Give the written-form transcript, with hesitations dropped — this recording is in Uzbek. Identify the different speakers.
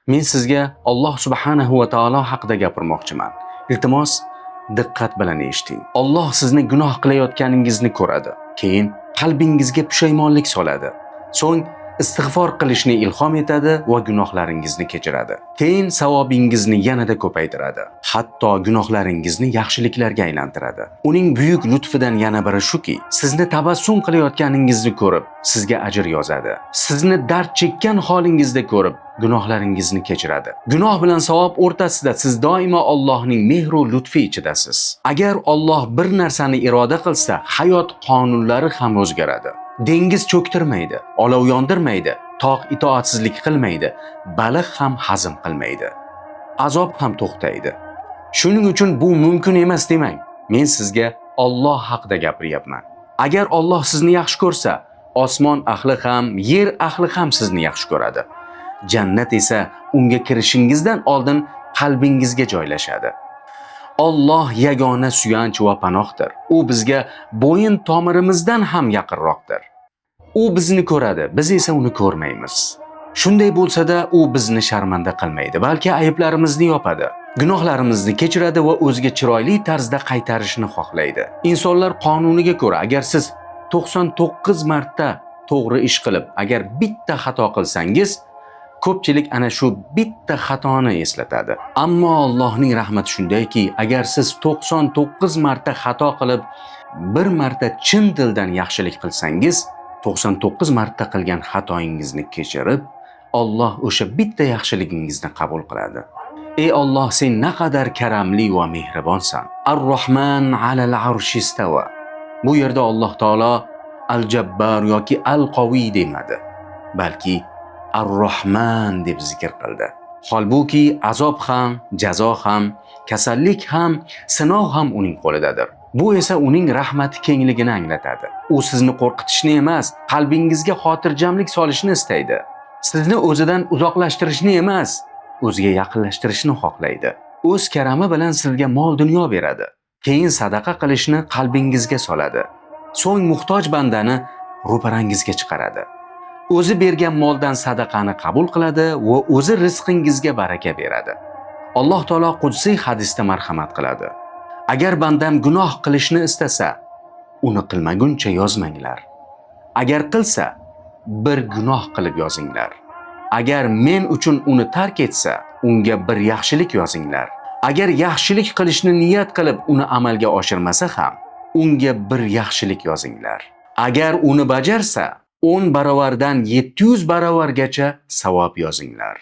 Speaker 1: Men sizga Alloh subhanahu va taolo haqida gapirmoqchiman. Iltimos, diqqat bilan eshiting. Alloh sizni gunoh qilayotganingizni ko'radi. Keyin qalbingizga pushaymonlik soladi. So'ng istig'for qilishni ilhom etadi va gunohlaringizni kechiradi. Keyin savobingizni yanada ko'paytiradi. Hatto gunohlaringizni yaxshiliklarga aylantiradi. Uning buyuk lutfidan yana biri shuki, sizni tabassum qilayotganingizni ko'rib, sizga ajr yozadi. Sizni dard chekkan holingizda ko'rib, gunohlaringizni kechiradi. Gunoh bilan savob o'rtasida siz doimo Allohning mehr va lutfi ichidasiz. Agar Alloh bir narsani iroda qilsa, hayot qonunlari ham o'zgaradi. Dengiz cho'ktirmaydi, olov yondirmaydi, tog' itoatsizlik qilmaydi, baliq ham hazm qilmaydi. Azob ham to'xtaydi. Shuning uchun bu mumkin emas demang. Men sizga Alloh haqida gapiryapman. Agar Alloh sizni yaxshi ko'rsa, osmon ahli ham, yer ahli ham sizni yaxshi ko'radi. Jannat esa unga kirishingizdan oldin qalbingizga joylashadi. Alloh yagona suyanch va panohdir. U bizga bo'yin tomirimizdan ham yaqinroqdir. U bizni ko'radi, biz esa uni ko'rmaymiz. Shunday bo'lsa-da, u bizni sharmanda qilmaydi, balki ayblarimizni yopadi. Gunohlarimizni kechiradi va o'ziga chiroyli tarzda qaytarishni xohlaydi. Insonlar qonuniga ko'ra, agar siz 99 marta to'g'ri ish qilib, agar bitta xato qilsangiz, ko'pchilik ana shu bitta xatoni eslatadi. Ammo Allohning rahmati shundayki, agar siz 99 marta xato qilib, bir marta chin dildan yaxshilik qilsangiz, 99 marta qilgan xatoingizni kechirib, Alloh o'sha bitta yaxshiligingizni qabul qiladi. Ey Alloh, sen naqadar karamli va mehribonsan. Ar-Rahman alal arshi istawa. Bu yerda Alloh taolo Al-Jabbar yoki Al-Qawi demadi, balki Ar-Rahman deb zikr qildi. Holbuki azob ham, jazo ham, kasallik ham, sinov ham uning qo'lidadir. Bu esa uning rahmati kengligini anglatadi. U sizni qo'rqitishni emas, qalbingizga xotirjamlik solishni istaydi. Sizni o'zidan uzoqlashtirishni emas, o'ziga yaqinlashtirishni xohlaydi. O'z karami bilan sizga mol-dunyo beradi. Keyin sadaqa qilishni qalbingizga soladi. So'ng muhtoj bandani ro'parangizga chiqaradi. O'zi bergan moldan sadaqani qabul qiladi va o'zi rizqingizga baraka beradi. Alloh taolo qudsiy hadisda marhamat qiladi. Agar bandam gunoh qilishni istasa, uni qilmaguncha yozmanglar. Agar qilsa, bir gunoh qilib yozinglar. Agar men uchun uni tark etsa, unga bir yaxshilik yozinglar. Agar yaxshilik qilishni niyat qilib uni amalga oshirmasa ham, unga bir yaxshilik yozinglar. Agar uni bajarsa, 10 barobardan 700 barobargacha savob yozinglar.